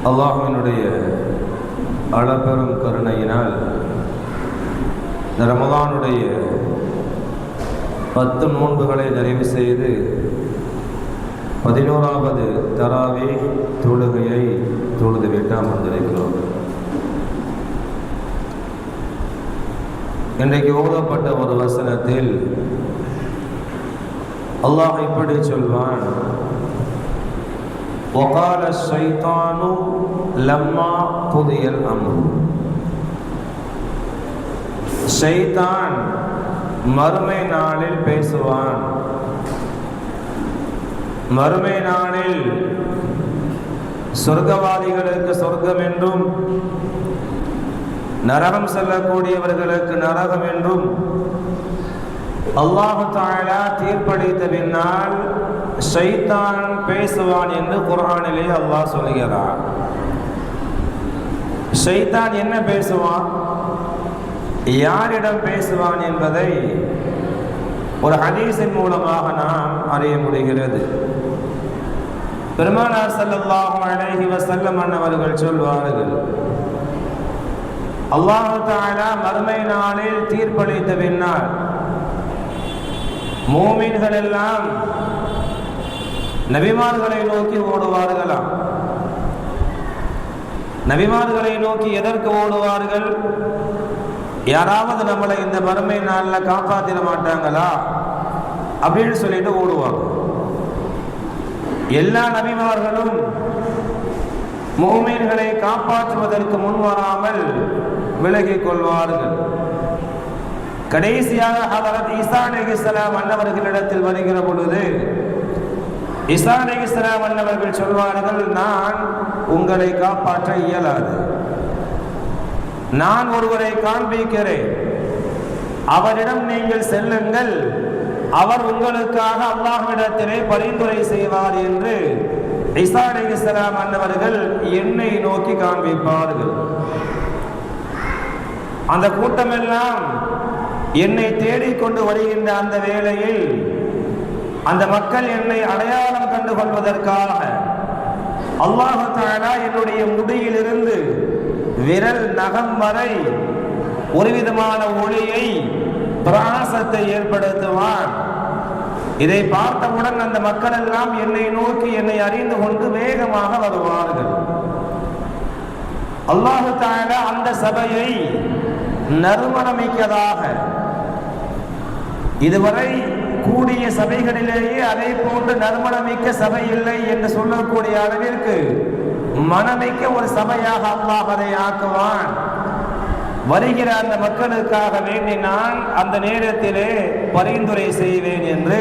அல்லாஹ்வினுடைய அளப்பெரும் கருணையினால் இந்த ரமலானுடைய 10 நோன்புகளை நிறைவு செய்து 11வது தராவீஹ் தொழுகையை தொழுதுவிட்டு அமர்ந்திருக்கிறோம். இன்றைக்கு ஓதப்பட்ட ஒரு வசனத்தில் அல்லாஹ் இப்படி சொல்வான், وَقَالَ الشَّيْطَانُ لَمَّا قُضِيَ الْأَمْرُ. ஷைத்தான் மறுமை நாளில் பேசுவான். மறுமை நாளில் சொர்க்கவாதிகளுக்கு சொர்க்கம் என்றும் நரகம் செல்லக்கூடியவர்களுக்கு நரகம் என்றும் அல்லாஹ் தஆலா தீர்ப்பளித்த பின்னால் ஷைத்தான் பேசுவான் என்று குர்ஆனிலே அல்லாஹ் சொல்கிறார். ஷைத்தான் என்ன பேசுவான், யாரிடம் பேசுவான் என்பதை ஒரு ஹதீஸின் மூலமாக நாம் அறிய முடிகிறது. பெருமானார் ஸல்லல்லாஹு அலைஹி வஸல்லம் அவர்கள் சொல்வார்கள், அல்லாஹ் தஆலா மறுமை நாளில் தீர்ப்பளித்த பின்னால் மூமின்கள் எல்லாம் நபிமார்களை நோக்கி ஓடுவார்களாம். நபிமார்களை நோக்கி எதற்கு ஓடுவார்கள்? யாராவது நம்மளை இந்த மறுமை நாளில் காப்பாற்றிட மாட்டாங்களா அப்படின்னு சொல்லிட்டு ஓடுவாங்க. எல்லா நபிமார்களும் முஃமின்களை காப்பாற்றுவதற்கு முன் வராமல் விலகிக் கொள்வார்கள். கடைசியாக ஹதரத் ஈசா அலைஹிஸ்ஸலாம் அன்னவர்களிடத்தில் வருகிற பொழுது ஈசா அலைஹிஸ்ஸலாம் அன்னவர்கள் சொல்வார்கள், நான் உங்களை காப்பாற்ற இயலாது. நான் ஒருவரை காண்பிக்கிறேன், அவரிடம் நீங்கள் செல்லுங்கள், அவர் உங்களுக்காக அல்லாஹ்விடத்திலே பரிந்துரை செய்வார் என்று ஈசா அலைஹிஸ்ஸலாம் அன்னவர்கள் என்னை நோக்கி காண்பிப்பார்கள். அந்த கூட்டமெல்லாம் என்னை தேடிக்கொண்டு வருகின்ற அந்த வேளையில் அந்த மக்கள் என்னை அடையாளம் கண்டு கொள்வதற்காக அல்லாஹ் தஆலா என்னுடைய முடியிலிருந்து விரல் நகம் வரை ஒரு விதமான ஒளியை, பிரகாசத்தை ஏற்படுத்துவான். இதை பார்த்தவுடன் அந்த மக்கள் எல்லாம் என்னை நோக்கி என்னை அறிந்து கொண்டு வேகமாக வருவார்கள். அல்லாஹ் தஆலா அந்த சபையை நறுமணமிக்கதாக, இதுவரை கூடிய சபைகளிலேயே அதை போன்று நறுமணமிக்க சபை இல்லை என்று சொல்லக்கூடிய அளவிற்கு மனமிக்க ஒரு சபையாக அல்லாஹ் அதை ஆக்குவான். வருகிற அந்த மக்களுக்காக வேண்டி நான் அந்த நேரத்திலே பரிந்துரை செய்வேன் என்று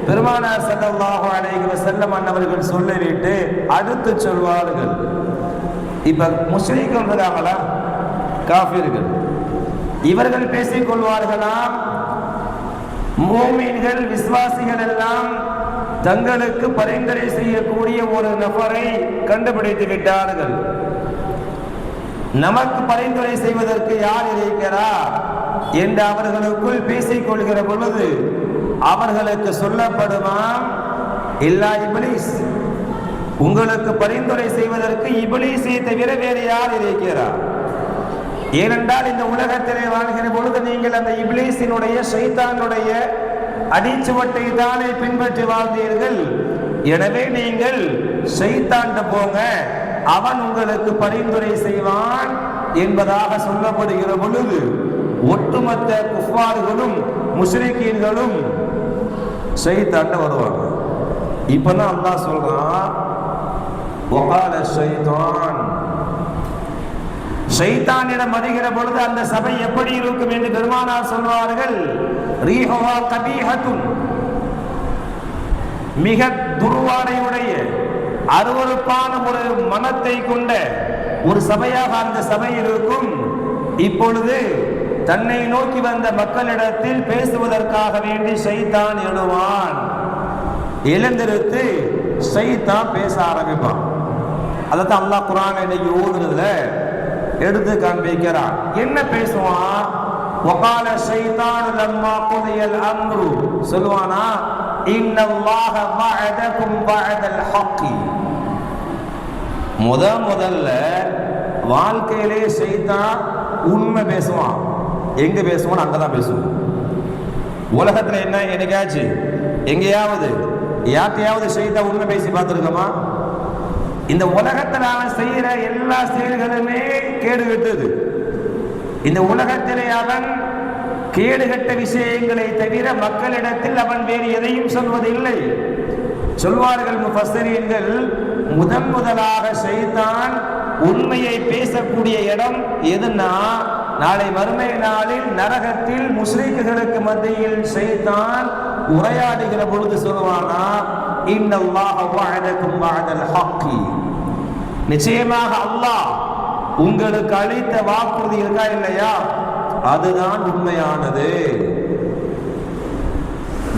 பெருமானார் ஸல்லல்லாஹு அலைஹி வஸல்லம் அவர்கள் சொல்லிவிட்டு அடுத்து சொல்வார்கள். இப்ப முஸ்லிம்கள் இருக்காங்களா, காஃபிர்கள், இவர்கள் பேசிக் கொள்வார்களாம், மூமின்கள் விசுவாசிகள் எல்லாம் தங்களுக்கு பரிந்துரை செய்யக்கூடிய ஒரு நபரை கண்டுபிடித்து விட்டார்கள். நமக்கு பரிந்துரை செய்வதற்கு யார் இருக்கிறார் என்று அவர்களுக்குள் பேசிக் கொள்கிற பொழுது அவர்களுக்கு சொல்லப்படுமாம், இல்லா இப்லீஸ், உங்களுக்கு பரிந்துரை செய்வதற்கு இப்லீஸை தவிர வேறு யார் இருக்கிறார்? ஏனென்றால் இந்த உலகத்திலே வாழ்கிற பொழுது நீங்கள் அந்த இப்லீஸினுடைய ஷைத்தானுடைய அடிச்சுவட்டை தானே பின்பற்றி வாழ்ந்தீர்கள். எனவே நீங்கள் ஷைத்தான்கிட்ட போங்க, அவன் உங்களுக்கு பரிந்துரை செய்வான் என்பதாக சொல்லப்படுகிற பொழுது ஒட்டுமொத்த குஃபார்களும் முஷ்ரிக்கீன்களும் ஷைத்தான்கிட்ட வருவாங்க. இப்பதான் அல்லாஹ் சொல்றான், வகால ஷைத்தான், ஷைத்தானிடம் வருகிற பொழுது அந்த சபை எப்படி இருக்கும் என்று பெருமானார் சொல்வார்கள், ரீஹுஹா கபீஹத்துன், மிக துர்வாடையுடைய அருவருப்பான ஒரு மனத்தை கொண்ட ஒரு சபையாக அந்த சபை இருக்கும். இப்பொழுது தன்னை நோக்கி வந்த மக்களிடத்தில் பேசுவதற்காக வேண்டி ஷைத்தான் எழுவான். எழுந்திருத்து ஷைத்தான் பேச ஆரம்பிப்பான். அதைத்தான் அல்லாஹ் குர்ஆன் இன்னைக்கு ஓதுறதுல எடுத்து காண்பிக்கிறான். என்ன பேசுவான்? வகால ஷைத்தான் லம்மா குதியல் அம்ரு, சொல்வானா, இன்னல்லாஹ வஅதகும் வஅதல் ஹக்கி, முதல்ல வாழ்க்கையிலே ஷைத்தான் உண்மை பேசுவான். எங்க பேசுவான்? அங்கதான் பேசுவான். உலகத்துல என்ன என்னைக்காச்சு எங்கேயாவது யார்ட்டையாவது ஷைத்தான் உண்மை பேசி பார்த்துருக்கோமா? இந்த உலகத்தில் அவன் செய்யற எல்லா செயல்களுமே கேடு கெட்டது. இந்த உலகத்திலே அவன் கேடுகட்ட விஷயங்களை தவிர மக்களிடத்தில் அவன் வேறு எதையும் சொல்வதில்லை. சொல்வார்கள் முஃபஸ்ஸரீன்கள், முதலாக ஷைத்தான் உண்மையை பேசக்கூடிய இடம் எதுனா, நாளை மறுமை நாளில் நரகத்தில் முஸ்லிம்களுக்கு மத்தியில் ஷைத்தான் உரையாடுகிற பொழுது சொல்வானா, இன்னல்லாஹ வஅதகும் வஅதல் ஹக்கி, நிச்சயமாக அல்லாஹ் உங்களுக்கு அளித்த வாக்குறுதி இருக்கா இல்லையா, அதுதான் உண்மையானது.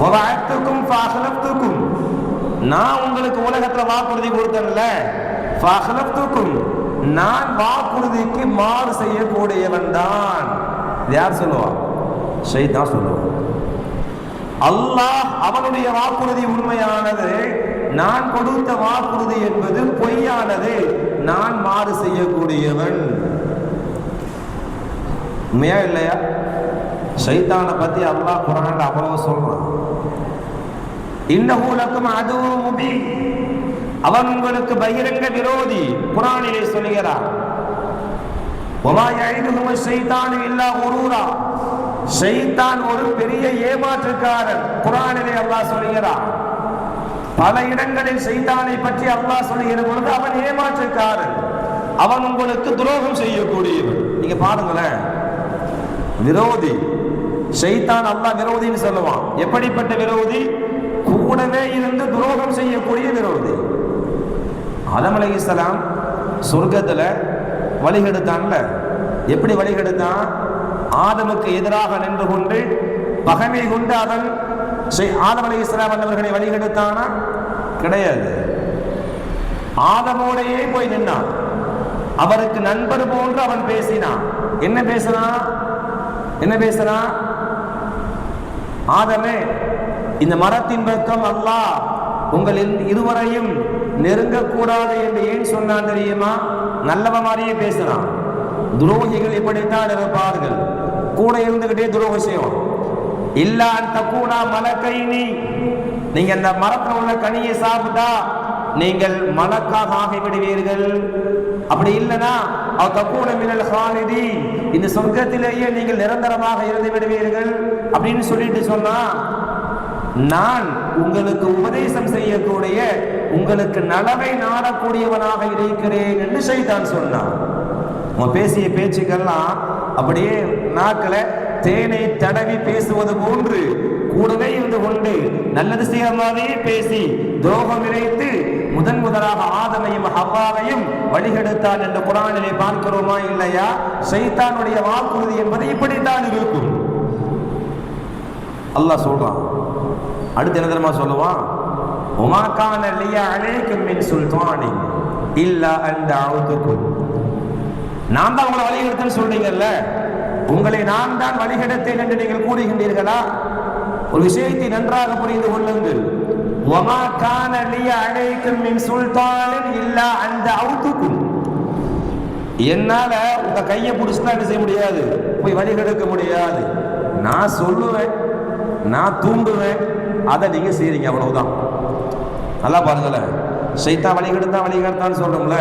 வஅதுக்கும் ஃபஅஹ்லஃப்துக்கும், நான் உங்களுக்கு உலகத்துல வாக்குறுதி கொடுத்தேன்ல, ஃபஅஹ்லஃப்துக்கும், நான் வாக்குறுதிக்கு மாறு செய்யக்கூடியவன் தான். யார் சொல்லுவா? ஷைத்தான் சொல்லுவான். அல்லாஹ் அவனுடைய வாக்குறுதி உண்மையானது, நான் கொடுத்த வாக்குறுதி என்பது பொய்யானது, நான் மாறு செய்யக்கூடியவன். உண்மையா இல்லையா? ஷைத்தானை பத்தி அல்லாஹ் குர்ஆன்ல அவ்வளவு சொல்றான். இன்னஹு லக்கும் அதுவும் முபீன், அவன் உங்களுக்கு பகிரங்க விரோதி. குர்ஆனிலே சொல்கிறார், வமா யஇதுஹும் ஷைத்தானு இல்லா குரூரா, ஷைத்தான் ஒரு பெரிய ஏமாற்றுக்காரன். குர்ஆனிலே அல்லாஹ் சொல்கிறார். பல இடங்களில் ஷைத்தானை பற்றி அல்லாஹ் சொல்லுகிற பொழுது அவன் ஏமாற்றுக்காரன், அவன் உங்களுக்கு துரோகம் செய்யக்கூடியவன். நீங்க பாருங்களேன், விரோதி ஷைத்தான் அல்லாஹ் விரோதின்னு சொல்லுவான். எப்படிப்பட்ட விரோதி? கூடவே இருந்து துரோகம் செய்யக்கூடிய விரோதி. ஆதம் அலைஹிஸ்ஸலாம் சொர்க்கத்துல வழிகெடுத்தான்ல, எப்படி வழிகெடுத்தான்? ஆதமுக்கு எதிராக நின்று கொண்டு பகைமை கொண்டு அவன் ஆதம் அலைஹிஸ்ஸலாம் அவர்களை வழிகெடுத்தானா? கிடையாது. ஆதமோடையே போய் நின்னான், அவருக்கு நண்பர் போன்று அவன் பேசினான். என்ன பேசினான்? ஆதமே, இந்த மரத்தின் பக்கம் அல்லாஹ் உங்களில் இருவரையும் நெருங்கக்கூடாது என்று ஏன் சொன்னான் தெரியுமா? நல்லவ மாதிரியே பேசுறான். துரோகிகள் இப்படித்தான் இருப்பார்கள், கூட இருந்துகிட்டே துரோகம் செய்வோம். இல்லா அந்த கூட மலக்கைனி, நீங்க அந்த மரத்தில் உள்ள கனியை சாப்பிட்டா நீங்கள் மலக்காக ஆகிவிடுவீர்கள். அப்படி இல்லைன்னா தக்கூன மினல் ஹாலிதீன், இந்த சொர்க்கத்திலேயே நீங்கள் நிரந்தரமாக இருந்து விடுவீர்கள் அப்படின்னு சொல்லிட்டு சொன்னா, நான் உங்களுக்கு உபதேசம் செய்யக்கூடிய, உங்களுக்கு நலவை நாடக்கூடியவனாக இருக்கிறேன் என்று ஷைத்தான் சொன்னான். அவன் பேசிய பேச்சுக்கெல்லாம் அப்படியே நாக்கில் தேனை தடவி பேசுவது போன்று கூடவே இருந்து கொண்டு நல்லது செய்யாமலே பேசி துரோகம் இழைத்து முதலாக ஆதமையும் ஹவ்வாவையும் வழிகெடுத்தான் என்று குர்ஆனிலே பார்க்கிறோமா இல்லையா? ஷைத்தானுடைய வாக்குறுதி என்பது இப்படித்தான் இருக்கும். அல்லாஹ் சொல்றான். அடுத்து என்ன தெரியுமா சொல்லுவான்? உமா கான லிய அலைக்கும் மின் சுல்தானி இல்லா அன் தஅவுதுக்கும், நான் தான் உங்களை வழிகெடுத்தேன்னு சொல்றீங்கல்ல, உங்களை நான் தான் வழிகெடுத்தேன் என்று நீங்கள் கூறுகின்றீர்களா? ஒரு விஷயத்தை நன்றாக புரிந்து கொள்ளுங்கள். வமா கான லிய அலைக்கும் மின் சுல்தானின் இல்லா அன் தஅவுதுக்கும், என்னால உங்க கையை பிடிச்சுதான் என்ன செய்ய முடியாது, போய் வழிகெடுக்க முடியாது. நான் சொல்லுவேன், நான் தூண்டுவேன், அதை நீங்க செய்றீங்க, அவ்வளவுதான். நல்லா பாருங்களேன், ஷைத்தான் வழிகெடுத்தான்னு சொல்றோம்ல,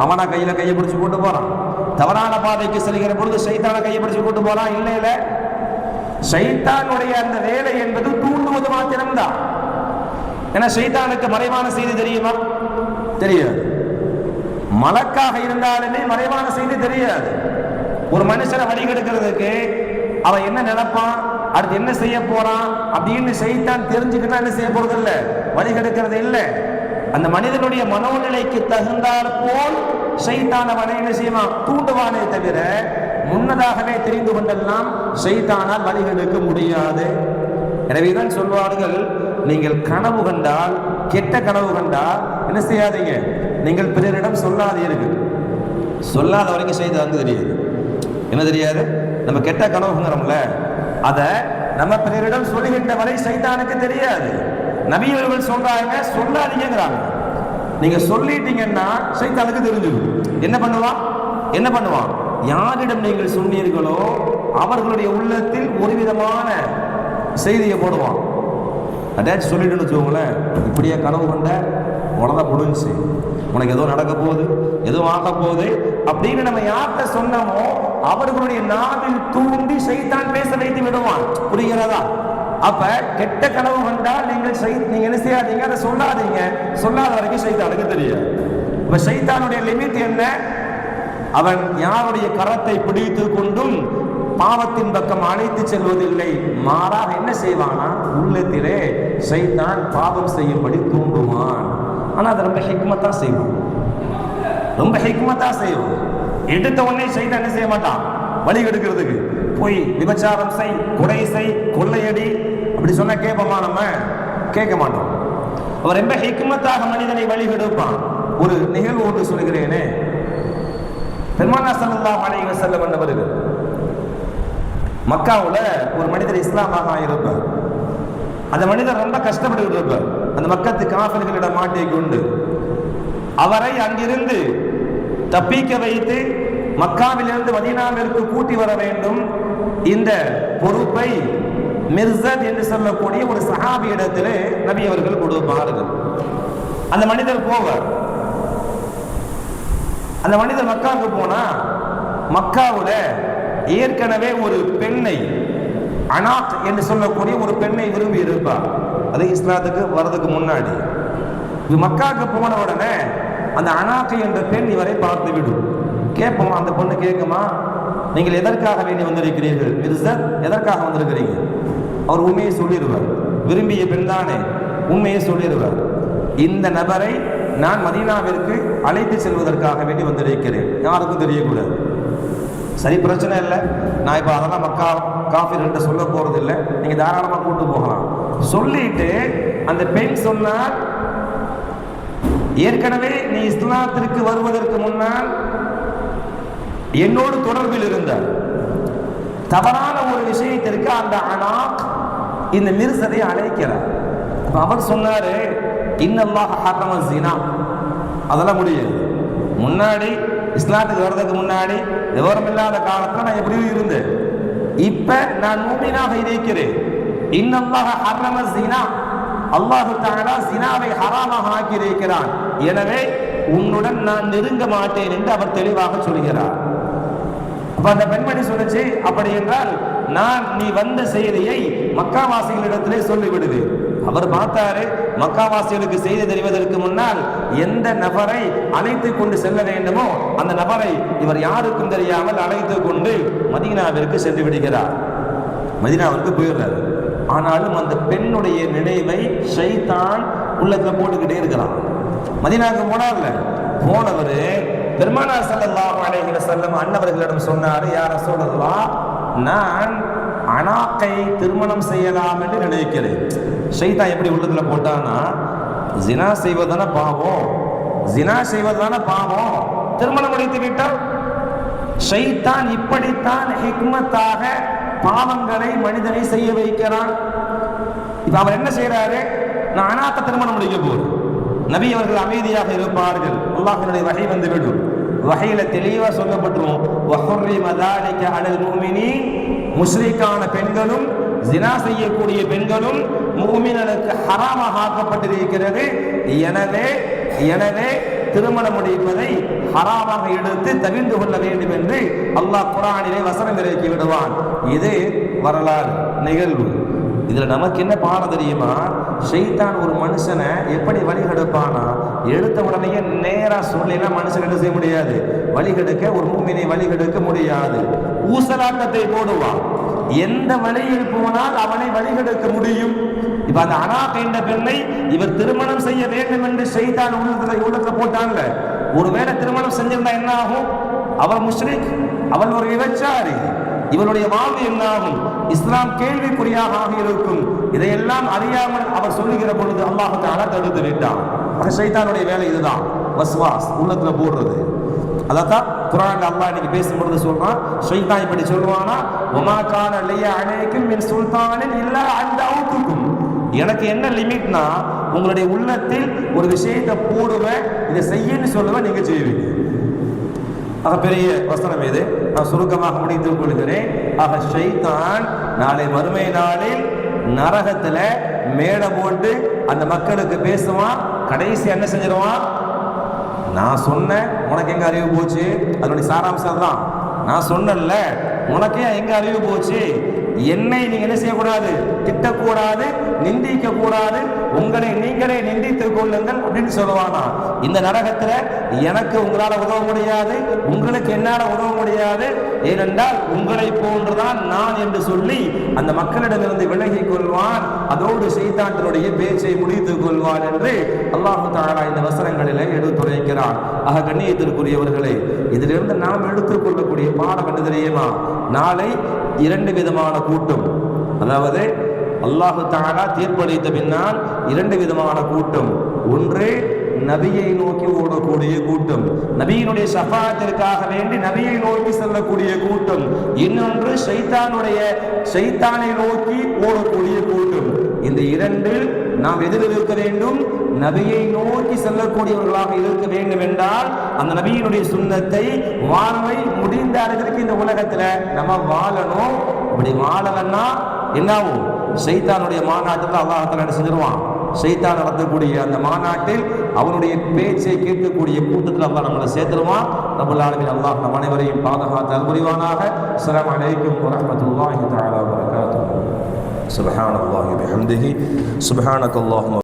அவனா கையை பிடிச்சு கொண்டு போறான். தவறான பாதைக்கு செல்கிற பொழுது ஷைத்தான கையை பிடிச்சு கொண்டு போறான். இல்ல ஷைத்தானுடைய அந்த வேலை என்பது தூண்டுவது மாத்திரம்தான். ஏன்னா ஷைத்தானுக்கு மறைவான செய்தி தெரியுமா? தெரியாது. மலக்காக இருந்தாலுமே மறைவான செய்தி தெரியாது. ஒரு மனுஷனை வழிகெடுக்கிறதுக்கு அவன் என்ன நினைப்பான், அடுத்து என்ன செய்ய போறான் அப்படின்னு ஷைத்தான் தெரிஞ்சுக்கிட்டா என்ன செய்ய போறது இல்ல, வழிகெடுக்கிறது இல்லை. அந்த மனிதனுடைய மனோநிலைக்கு தகுந்தால் போல் ஷைத்தான் அவனை என்ன செய்வான், தூண்டுவானே தவிர முன்னதாகவே தெரிந்து கொண்டெல்லாம் ஷைத்தானால் வழிகெடுக்க முடியாது. எனவேதான் சொல்வார்கள், நீங்கள் கனவு கண்டால், கெட்ட கனவு கண்டால் என்ன செய்யாதீங்க, நீங்கள் பிறரிடம் சொல்லாதீர்கள். சொல்லாத வரைக்கும் ஷைத்தான் தெரியாது. என்ன தெரியாது? நம்ம கெட்ட கனவுங்கிறோம்ல, அதை நம்ம பிறரிடம் சொல்லுகின்ற வரை ஷைத்தானுக்கு தெரியாது. நபி அவர்கள் சொல்றாங்க, சொல்லாதீங்கிறாங்க. நீங்க சொல்லிட்டீங்கன்னா ஷைத்தானுக்கு தெரிஞ்சிடும். என்ன பண்ணுவான் யாரிடம் நீங்கள் சொன்னீர்களோ அவர்களுடைய உள்ளத்தில் ஒரு விதமான செய்தியை போடுவான். அட்டாச் சொல்லிட்டுன்னு வச்சுக்கோங்களேன், இப்படியே கனவு கொண்ட உடனே முடிஞ்சு, உனக்கு ஏதோ நடக்க போகுது, ஏதோ ஆக போகுது அப்படின்னு நம்ம யார்கிட்ட சொன்னோமோ அவர்களுடைய நாவில் தூண்டி ஷைத்தான் பேச வைத்து விடுவான். புரிகிறதா? அப்ப கெட்ட கனவு வந்தால் நீங்க என்ன செய்யாதீங்க, அதை சொல்லாத வரைக்கும் ஷைத்தானுக்கு தெரியாது. இப்ப ஷைத்தானுடைய லிமிட் என்ன? அவன் யாருடைய கரத்தை பிடித்து கொண்டும் பாவத்தின் பக்கம் அழைத்து செல்வதில்லை. மாறாக என்ன செய்வானா, உள்ளத்திலே ஷைத்தான் பாவம் செய்யும்படி தூண்டுவான். ஆனா அதை ரொம்ப ஹிக்மத்தா செய்வான். எடுத்த உடனே ஷைத்தான் என்ன செய்ய மாட்டான், வழி எடுக்கிறதுக்கு போய் விபச்சாரம் செய், கொலை செய், கொள்ளையடி அப்படி சொன்னா கேட்போமா? நம்ம கேட்க மாட்டோம். அவர் ரொம்ப ஹிக்மத்தாக மனிதனை வழி எடுப்பான். ஒரு நிகழ்வு ஒன்று சொல்கிறேனே, பெருமானார் ஸல்லல்லாஹு அலைஹி வஸல்லம் அவர்கள் மக்காவுல ஒரு மனிதர் இஸ்லாமாக இருப்பார். அந்த மனிதர் ரொம்ப கஷ்டப்பட்டு இருப்பார். அந்த மக்கத்து காஃபிர்களிடம் மாட்டிக்கொண்டு அவரை அங்கிருந்து தப்பிக்க வைத்து மக்காவிலிருந்து மதீனாவிற்கு கூட்டி வர வேண்டும். இந்த பொறுப்பை மிர்ஸத் என்று சொல்லக்கூடிய ஒரு சஹாபி இடத்திலே நபி அவர்கள் கொடுப்பார்கள். அந்த மனிதர் போவார். அந்த மனிதர் மக்காவுக்கு போனா மக்காவுல ஏற்கனவே ஒரு பெண்ணை, அனாக் என்று சொல்லக்கூடிய ஒரு பெண்ணை விரும்பி இருப்பார். அது இஸ்லாத்துக்கு வர்றதுக்கு முன்னாடி. மக்காவுக்கு போன உடனே அந்த அனாக்கு என்ற பெண் இவரை பார்த்து விடும். கேட்போம், அந்த பொண்ணு கேட்குமா, நீங்கள் எதற்காக வேண்டி வந்திருக்கிறீர்கள் மிர்ஸத், எதற்காக வந்திருக்கிறீங்க? அவர் உண்மையை சொல்லிடுவார். விரும்பிய பெண் தானே, உண்மையை சொல்லிடுவார். இந்த நபரை நான் மதீனாவிற்கு அழைத்து செல்வதற்காக வேண்டி வந்திருக்கிறேன், யாருக்கும் தெரியக்கூடாது. சரி, பிரச்சனை இல்லை, நான் இப்போ அதெல்லாம் மக்கா காஃபிர்கிட்ட சொல்ல போறது இல்லை, நீங்க தாராளமாக கூட்டு போகலாம் சொல்லிட்டு அந்த பெண் சொன்னார், ஏற்கனவே நீ இஸ்லாத்திற்கு வருவதற்கு முன்னால் என்னோடு தொடர்பில் இருந்தார். தவறான ஒரு விஷயத்திற்கு அந்த அனாக் இந்த மிர்ஸதை அழைக்கிறார். அவர் சொன்னாரு, இன்னல்லாஹ் ஹர்ரம ஸினா, அதெல்லாம் முடியாது. முன்னாடி இஸ்லாத்துக்கு வர்றதுக்கு முன்னாடி விவரம் இல்லாத காலத்துல நான் எப்படியும் இருந்தேன். இப்ப நான் மூமினாக இருக்கிறேன். இன்னல்லாஹ் ஹர்ரம ஸினா, அல்லாஹ் தஆலா ஸினாவை ஹராமாக ஆக்கி இருக்கிறான். எனவே உன்னுடன் நான் நெருங்க மாட்டேன் என்று அவர் தெளிவாக சொல்கிறார். அப்ப அந்த பெண்மணி சொல்லுச்சு, அப்படி என்றால் நான் நீ வந்த செய்தியை மக்காவாசிகளிடத்திலே சொல்லிவிடுவேன். அவர் பார்த்தாரு, மக்காவாசிகளுக்கு செய்தி தெரிவதற்கு முன்னால் எந்த நபரை அழைத்து கொண்டு செல்ல வேண்டுமோ அந்த நபரை இவர் யாருக்கும் தெரியாமல் அழைத்து கொண்டு மதீனாவிற்கு சென்று விடுகிறார். மதீனாவிற்கு போயிடுறாரு. ஆனாலும் அந்த பெண்ணுடைய நினைவை ஷைத்தான் உள்ளத்துல போட்டுக்கிட்டே இருக்கிறான். மதீனாவுக்கு போனார்ல, போனவர் பெருமானார் ஸல்லல்லாஹு அலைஹி வஸல்லம் அன்னவர்களிடம் சொன்னார், யா ரசூலல்லாஹ், நான் அனாக்கை திருமணம் செய்யலாம் என்று நினைக்கிறேன். ஷைத்தான் எப்படி உள்ளத்துல போட்டானா, ஜினா செய்வதான பாவம், திருமணம் முடித்து விட்டால் ஷைத்தான் இப்படித்தான் ஹிக்மத்தாக பாவங்களை மனிதனை செய்ய வைக்கிறான். இப்ப அவர் என்ன செய்யறாரு, நான் அனாக்க திருமணம் முடிக்க போறேன். நபி அவர்கள் அமைதியாக இருப்பார்கள். அல்லாஹ்வுடைய வஹி வந்துவிடும். வஹியில தெளிவா சொல்லப்பட்டுரும், வஹுர்ரிம ذلك على المؤمنين, முஸ்லிக்கான பெண்களும் ஜினா செய்யக்கூடிய பெண்களும் முஃமின்களுக்கு ஹராமாக ஆக்கப்பட்டிருக்கிறது. எனவே திருமணம் முடிப்பதை ஹராமாக எடுத்து தவிர்த்து கொள்ள வேண்டும் என்று அல்லாஹ் குர்ஆனிலே வசனம் இறக்கி விடுவான். இது வரலாறு நிகழ்வு. இதுல நமக்கு என்ன பாடம் தெரியுமா, ஷைத்தான் ஒரு மனுஷனை எப்படி வழிகெடுப்பானா, எடுத்த உடனேயே நேரா சொல்லினா மனுஷன் என்ன செய்ய முடியாது, வழிகெடுக்க ஒரு மூமினை வழிகெடுக்க முடியாது. ஊசலாட்டத்தை போடுவான். எந்த வழியில் போனால் அவனை வழிகெடுக்க முடியும். இப்ப அந்த அனாக் என்ற பெண்ணை இவர் திருமணம் செய்ய வேண்டும் என்று ஷைத்தான் உள்ளத்துல போட்டாங்க. ஒருவேளை திருமணம் செஞ்சிருந்தா என்ன ஆகும், அவள் முஷ்ரிக், அவள் ஒரு விபச்சாரி, இவருடைய வாழ்வு என்ன ஆகும், இஸ்லாம் கேள்விக்குறியாக இருக்கும். இதையெல்லாம் அறியாமல் அவர் சொல்லுகிற பொழுது அல்லாஹ் தஆலா தடுத்து விட்டான். ஷைத்தானுடைய வேலை இதுதான், வஸ்வாஸ் உள்ளத்துல போடுறது. அதான் குர்ஆன்ல அல்லாஹ் இன்னைக்கு பேசும்பொழுது சொல்றான், ஷைத்தான் இப்படி சொல்வானா, வமா கான லிய அலைக்கும் மின் சுல்தானின் இல்லா அன் தஅவுதுக்கும், எனக்கு என்ன லிமிட்னா உங்களுடைய உள்ளத்தில் ஒரு விஷயத்தை போடுவேன், இதை செய்யன்னு சொல்லுவேன், நீங்க செய்வீங்க. ஆக பெரிய வசனம் இது. நான் சுருக்கமாக முடித்துக் கொள்கிறேன். ஆக ஷைத்தான் நாளை மறுமை நாளில் நரகத்துல மேடை போட்டு அந்த மக்களுக்கு பேசுவான். கடைசி என்ன செஞ்சிருவான்? நான் சொன்னேன், உனக்கு எங்க அறிவு போச்சு? அதனுடைய சாராம்சம் தான். நான் சொன்னேன்ல, உனக்கே எங்க அறிவு போச்சு? என்னை நீங்க என்ன செய்யக்கூடாது? திட்டக்கூடாது, நிந்திக்க கூடாது, உங்களை நீங்களே நிந்தித்துக் கொள்ளுங்கள் அப்படின்னு சொல்லுவானா. இந்த நரகத்துல எனக்கு உங்களால உதவ முடியாது, உங்களுக்கு என்னால உதவ முடியாது, ஏனென்றால் உங்களை போன்றுதான் நான் என்று சொல்லி அந்த மக்களிடமிருந்து விலகி கொள்வான். அதோடு ஷைத்தானுடைய பேச்சை முடித்துக் கொள்வான் என்று அல்லாஹ் தஆலா இந்த வசனங்களிலே எடுத்துரைக்கிறான். ஆக கண்ணியத்திற்குரியவர்களே, இதிலிருந்து நாம் எடுத்துக்கொள்ளக்கூடிய பாடம் என்ன தெரியுமா? நாளை இரண்டு விதமான கூட்டம், அதாவது அல்லாஹு தஆலா தீர்ப்பளித்த பின்னால் இரண்டு விதமான கூட்டம். ஒன்று நபியை நோக்கி ஓடக்கூடிய கூட்டம், நபியினுடைய ஷஃபாஅத்திற்காக வேண்டி நபியை நோக்கி செல்லக்கூடிய கூட்டம். இன்னொன்று ஷைத்தானை நோக்கி ஓடக்கூடிய கூட்டம். இந்த இரண்டில் நாம் எதில் இருக்க வேண்டும்? நபியை நோக்கி செல்லக்கூடியவர்களாக இருக்க வேண்டும் என்றால் அந்த நபியினுடைய சுன்னத்தை வாழ்வை முடிந்த அளவிற்கு இந்த உலகத்துல நம்ம வாழணும். அப்படி வாழலன்னா என்னாகும்? ஷைத்தானுடைய மாநாட்டில் அல்லாஹ் தஆலா என்ன செஞ்சிருவான்? ஷைத்தான் நடத்தக்கூடிய அந்த மாநாட்டில் அவனுடைய பேச்சை கேட்கக்கூடிய கூட்டத்தில் அல்லாஹ் நம்மளை சேர்த்துருவான். ரப்பல் ஆலமீன் அல்லாஹ் நம் அனைவரையும் பாதுகாத்து அருள் புரிவானாக. அஸ்ஸலாமு அலைக்கும் வரஹ்மத்துல்லாஹி தஆலா வபரகாத்துஹு. சுப்ஹானல்லாஹி வபிஹம்திஹி சுப்ஹானக்கல்லாஹும்ம